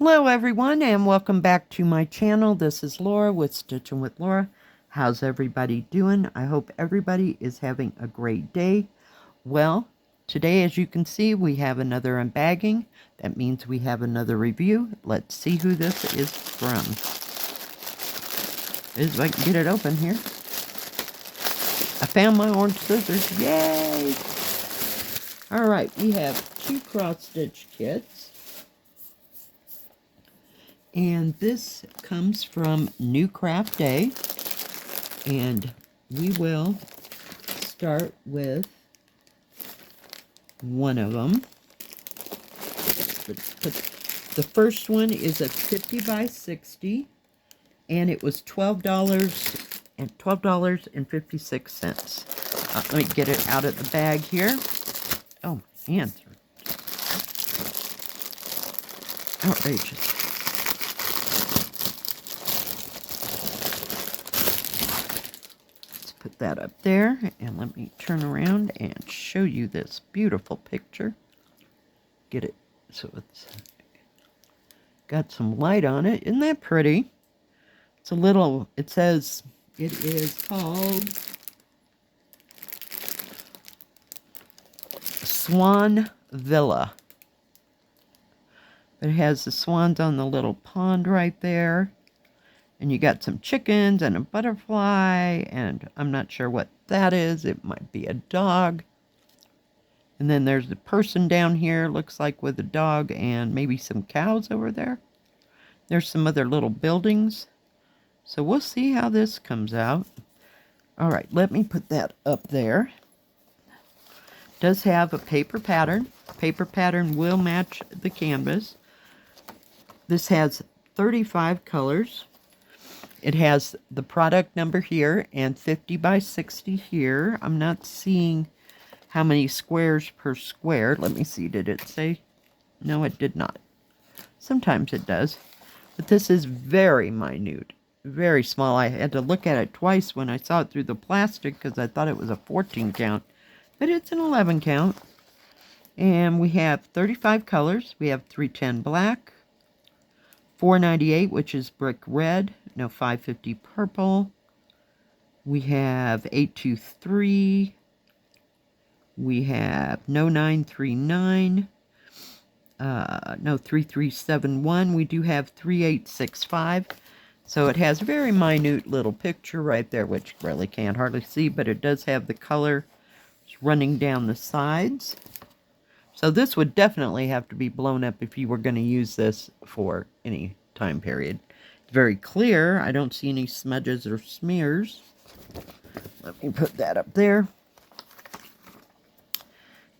Hello everyone and welcome back to my channel. This is Laura with Stitching with Laura. How's everybody doing? I hope everybody is having a great day. Well, today as you can see we have another unbagging. That means we have another review. Let's see who this is from. If I can get it open here. I found my orange scissors. Yay! Alright, we have 2 cross stitch kits. And this comes from NewCraftDay, and we will start with one of them. The first one is a 50 by 60, and it was $12.56. Let me get it out of the bag here. Oh, my hands are outrageous. Put that up there, and let me turn around and show you this beautiful picture. Get it so it's got some light on it. Isn't that pretty? It's a little, it says it is called Swan Villa. It has the swans on the little pond right there. And you got some chickens and a butterfly, and I'm not sure what that is. It might be a dog. And then there's the person down here, looks like with a dog, and maybe some cows over there. There's some other little buildings. So we'll see how this comes out. All right, let me put that up there. It does have a paper pattern. Paper pattern will match the canvas. This has 35 colors. It has the product number here and 50 by 60 here. I'm not seeing how many squares per square. Let me see, did it say? No, it did not. Sometimes it does. But this is very minute, very small. I had to look at it twice when I saw it through the plastic because I thought it was a 14 count. But it's an 11 count. And we have 35 colors. We have 310 black, 498, which is brick red. No, 550 purple. We have 823. We have no 939. No 3371. We do have 3865. So it has a very minute little picture right there, which you really can't hardly see, but it does have the color running down the sides. So this would definitely have to be blown up if you were going to use this for any time period. Very clear. I don't see any smudges or smears. Let me put that up there.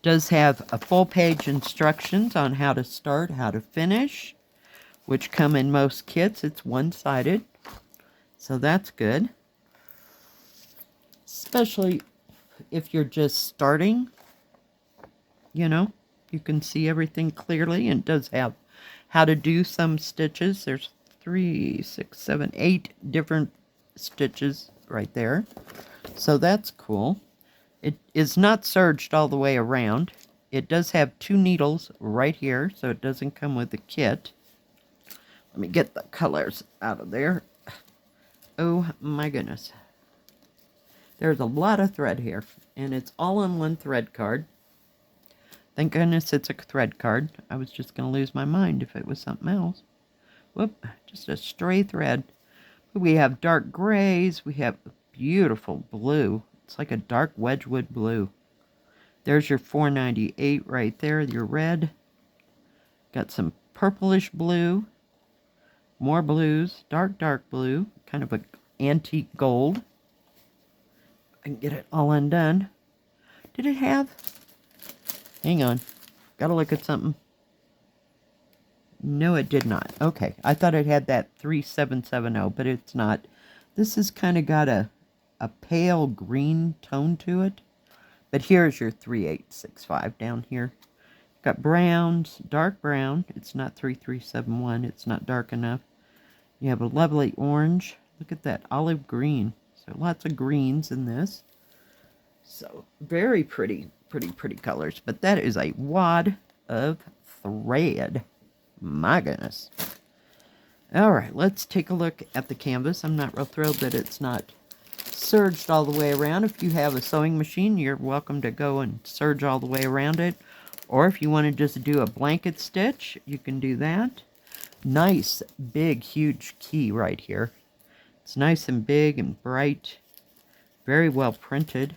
Does have a full page instructions on how to start, how to finish, which come in most kits. It's one-sided, so that's good. Especially if you're just starting, you know, you can see everything clearly, and it does have how to do some stitches. There's 3, 6, 7, 8 different stitches right there. So that's cool. It is not serged all the way around. It does have 2 needles right here, so it doesn't come with the kit. Let me get the colors out of there. Oh my goodness. There's a lot of thread here, and it's all on one thread card. Thank goodness it's a thread card. I was just going to lose my mind if it was something else. Whoop, just a stray thread. We have dark grays. We have beautiful blue. It's like a dark Wedgwood blue. There's your 498 right there, your red. Got some purplish blue. More blues, dark blue. Kind of an antique gold. I can get it all undone. Did it have... Hang on. Gotta look at something. No, it did not. Okay, I thought it had that 3770, but it's not. This has kind of got a pale green tone to it. But here's your 3865 down here. Got browns, dark brown. It's not 3371. It's not dark enough. You have a lovely orange. Look at that olive green. So lots of greens in this. So very pretty colors. But that is a wad of thread. My goodness. All right, let's take a look at the canvas. I'm not real thrilled that it's not serged all the way around. If you have a sewing machine, you're welcome to go and serge all the way around it. Or if you want to just do a blanket stitch, you can do that. Nice, big, huge key right here. It's nice and big and bright. Very well printed.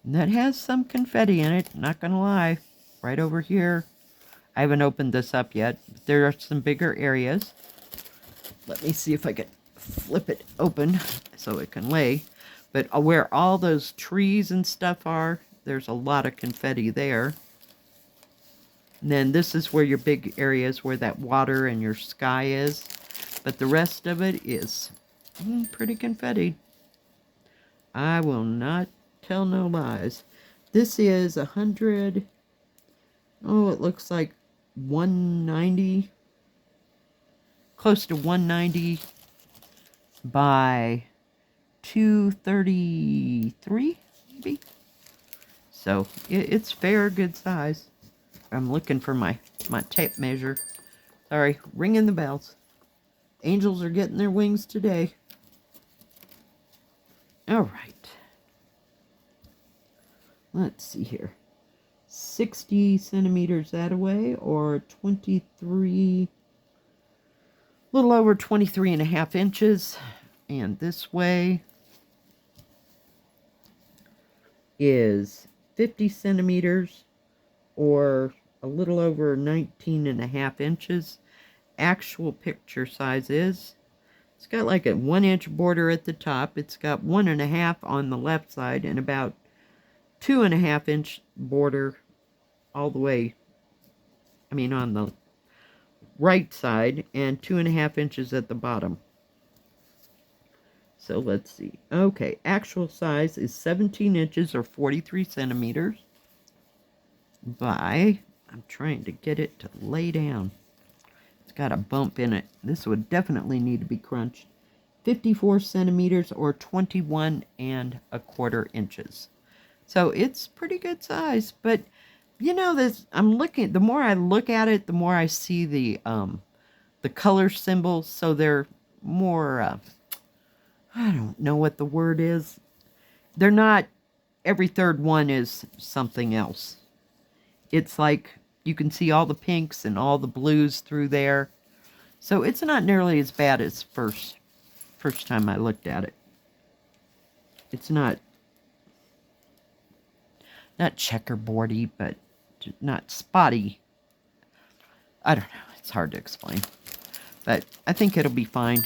And that has some confetti in it, not gonna lie. Right over here. I haven't opened this up yet, but there are some bigger areas. Let me see if I can flip it open so it can lay. But where all those trees and stuff are, there's a lot of confetti there. And then this is where your big areas where that water and your sky is. But the rest of it is pretty confetti. I will not tell no lies. This is 100. Oh, it looks like 190. Close to 190 by 233, maybe. So it's fair, good size. I'm looking for my tape measure. Sorry, ringing the bells. Angels are getting their wings today. All right. Let's see here. 60 centimeters that away, or 23, a little over 23 and a half inches. And this way is 50 centimeters, or a little over 19 and a half inches. Actual picture size is, it's got like a 1-inch border at the top. It's got 1.5 on the left side and about 2.5-inch border all the way, I mean on the right side, and 2.5 inches at the bottom. So let's see. Okay, actual size is 17 inches or 43 centimeters by, I'm trying to get it to lay down. It's got a bump in it. This would definitely need to be crunched. 54 centimeters or 21.25 inches. So it's pretty good size, but you know, this, I'm looking, the more I look at it, the more I see the color symbols, so they're more, I don't know what the word is. They're not, every third one is something else. It's like, you can see all the pinks and all the blues through there. So it's not nearly as bad as first time I looked at it. It's not checkerboardy, but not spotty. I don't know. It's hard to explain. But I think it'll be fine.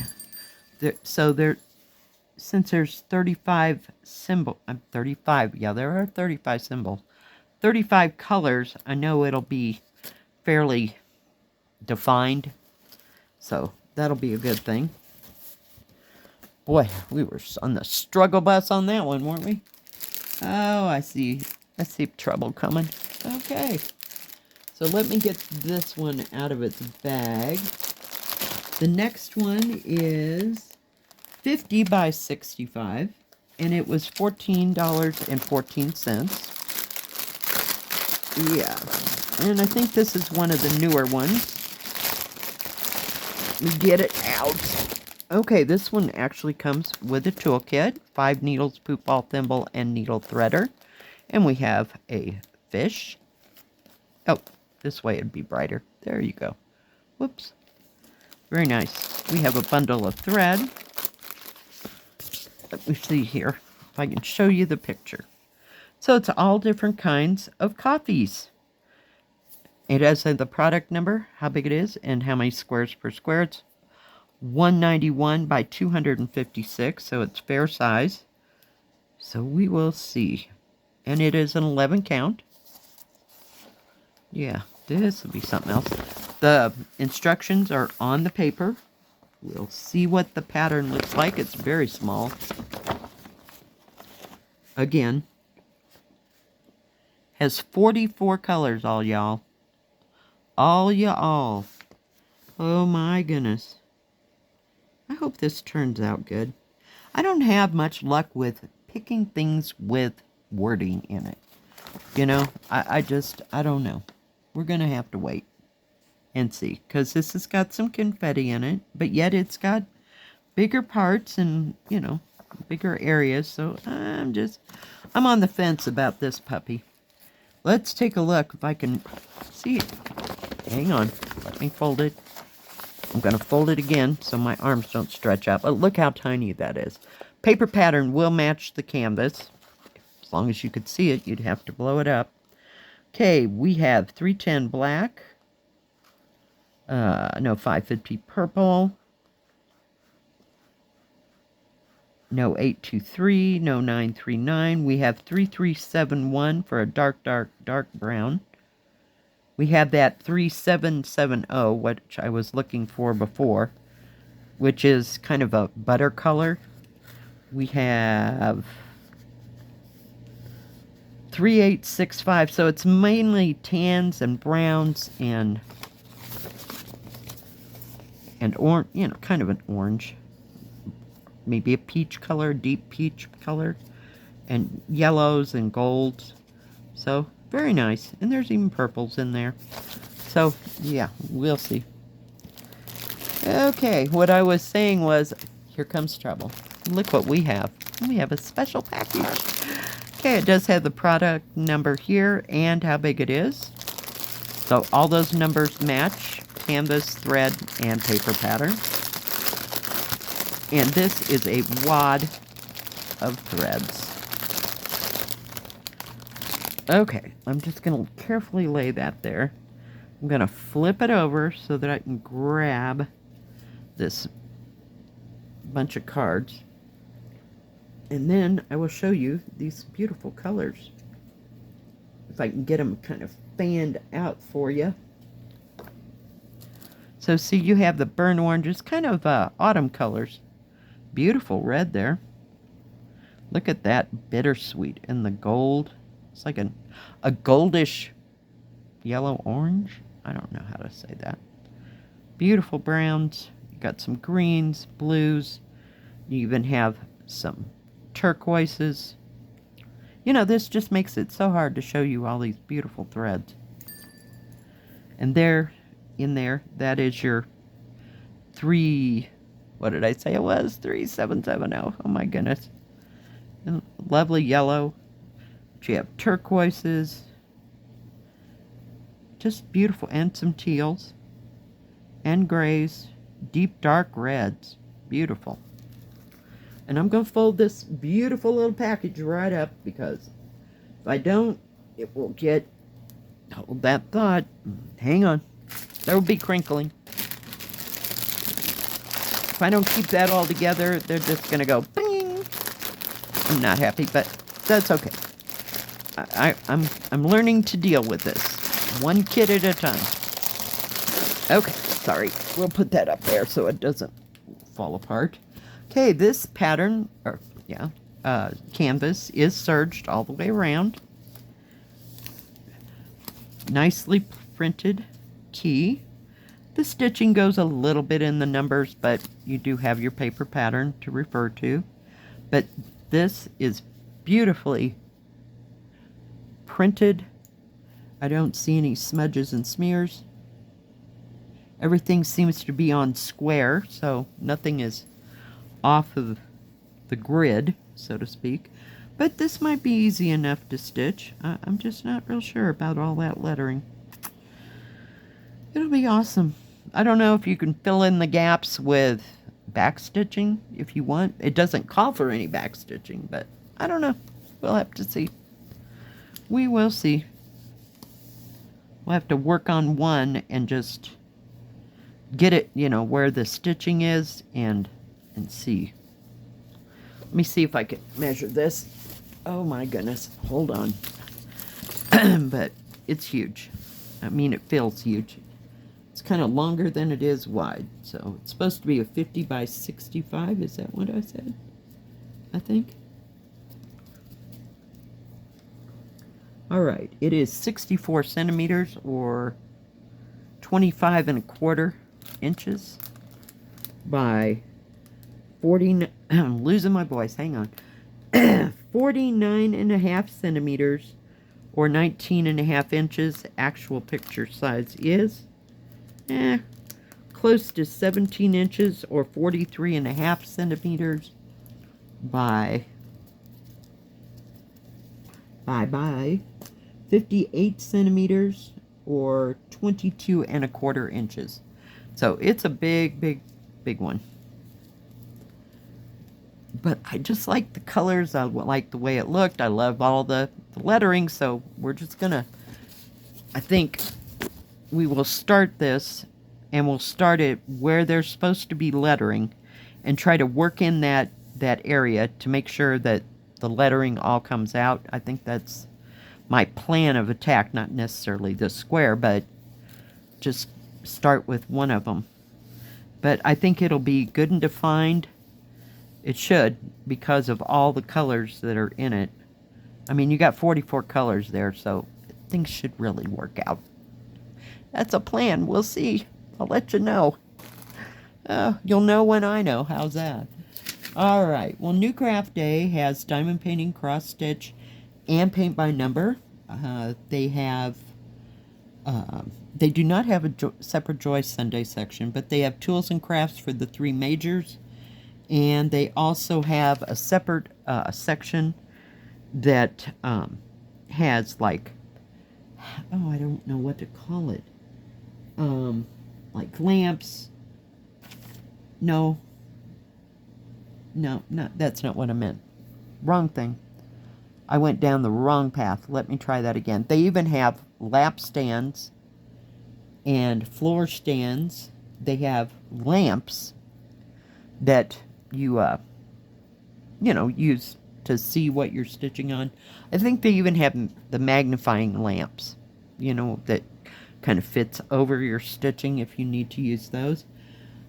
Since there's 35 symbols, I'm 35, yeah, there are 35 symbols. 35 colors, I know it'll be fairly defined. So that'll be a good thing. Boy, we were on the struggle bus on that one, weren't we? Oh, I see trouble coming. Okay. So let me get this one out of its bag. The next one is 50 by 65, and it was $14.14. Yeah. And I think this is one of the newer ones. Let me get it out. Okay, this one actually comes with a toolkit, 5 needles, poop ball thimble, and needle threader. And we have a fish. Oh, this way it'd be brighter. There you go. Whoops. Very nice. We have a bundle of thread. Let me see here if I can show you the picture. So it's all different kinds of coffees. It has the product number, how big it is, and how many squares per square. It's 191 by 256, so it's fair size. So we will see. And it is an 11 count. Yeah, this will be something else. The instructions are on the paper. We'll see what the pattern looks like. It's very small. Again, has 44 colors, all y'all. All y'all. Oh my goodness. I hope this turns out good. I don't have much luck with picking things with wording in it. You know, I don't know. We're going to have to wait. and see, because this has got some confetti in it, but yet it's got bigger parts and, you know, bigger areas. So I'm on the fence about this puppy. Let's take a look if I can see it. Hang on, let me fold it. I'm going to fold it again so my arms don't stretch out. But look how tiny that is. Paper pattern will match the canvas. As long as you could see it, you'd have to blow it up. Okay, we have 310 black. No, 550 purple. No 823, no 939. We have 3371 for a dark, dark, dark brown. We have that 3770, which I was looking for before, which is kind of a butter color. We have 3865, so it's mainly tans and browns and orange, you know, kind of an orange. Maybe a peach color, deep peach color, and yellows and golds. So, very nice. And there's even purples in there. So, yeah, we'll see. Okay, what I was saying was, here comes trouble. Look what we have. We have a special package. Okay, it does have the product number here and how big it is. So, all those numbers match. Canvas, thread, and paper pattern. And this is a wad of threads. Okay, I'm just going to carefully lay that there. I'm going to flip it over so that I can grab this bunch of cards. And then I will show you these beautiful colors. If I can get them kind of fanned out for you. So see, you have the burnt oranges, kind of autumn colors. Beautiful red there. Look at that bittersweet and the gold. It's like a goldish yellow orange. I don't know how to say that. Beautiful browns. You got some greens, blues. You even have some turquoises. You know, this just makes it so hard to show you all these beautiful threads. And there, in there, that is your what did I say it was? 3770. Oh my goodness. And lovely yellow. You have turquoises. Just beautiful. And some teals. And grays. Deep dark reds. Beautiful. And I'm going to fold this beautiful little package right up, because if I don't, it will get... Hold that thought. Hang on. There will be crinkling. If I don't keep that all together, they're just going to go bing. I'm not happy, but that's okay. I'm learning to deal with this. One kid at a time. Okay, sorry. We'll put that up there so it doesn't fall apart. Okay, this pattern, canvas is serged all the way around. Nicely printed key. The stitching goes a little bit in the numbers, but you do have your paper pattern to refer to. But this is beautifully printed. I don't see any smudges and smears. Everything seems to be on square, so nothing is off of the grid, so to speak. But this might be easy enough to stitch. I'm just not real sure about all that lettering. It'll be awesome. I don't know if you can fill in the gaps with back stitching if you want. It doesn't call for any back stitching, but I don't know. We'll have to see. We will see. We'll have to work on one and just get it, you know, where the stitching is and see. Let me see if I can measure this. Oh my goodness. Hold on. But it's huge. I mean, it feels huge. It's kind of longer than it is wide. So it's supposed to be a 50 by 65. Is that what I said? I think. All right. It is 64 centimeters or 25¼ inches by 40. I'm losing my voice. Hang on. 49½ centimeters or 19½ inches. Actual picture size is. close to 17 inches or 43.5 centimeters by 58 centimeters or 22.25 inches. So it's a big one. But I just like the colors. I like the way it looked. I love all the lettering. So we're just gonna, I think we will start this, and we'll start it where there's supposed to be lettering and try to work in that area to make sure that the lettering all comes out. I think that's my plan of attack, not necessarily the square, but just start with one of them. But I think it'll be good and defined. It should, because of all the colors that are in it. I mean, you got 44 colors there, so things should really work out. That's a plan. We'll see. I'll let you know. You'll know when I know. How's that? All right. Well, NewCraftDay has diamond painting, cross stitch, and paint by number. They do not have a separate Joy Sunday section, but they have tools and crafts for the 3 majors. And they also have a separate section that has, like, oh, I don't know what to call it. Like lamps. No, that's not what I meant. Wrong thing. I went down the wrong path. Let me try that again. They even have lap stands and floor stands. They have lamps that you use to see what you're stitching on. I think they even have the magnifying lamps, that kind of fits over your stitching if you need to use those.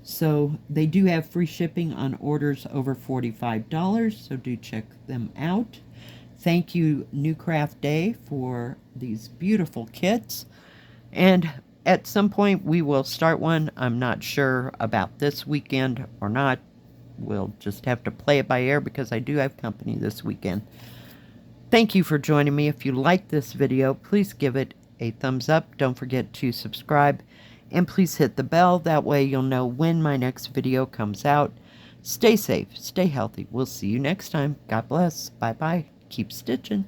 So they do have free shipping on orders over $45, so do check them out. Thank you, NewCraftDay, for these beautiful kits. And at some point we will start one. I'm not sure about this weekend or not. We'll just have to play it by ear because I do have company this weekend. Thank you for joining me. If you like this video, please give it a thumbs up. Don't forget to subscribe. And please hit the bell. That way you'll know when my next video comes out. Stay safe. Stay healthy. We'll see you next time. God bless. Bye-bye. Keep stitching.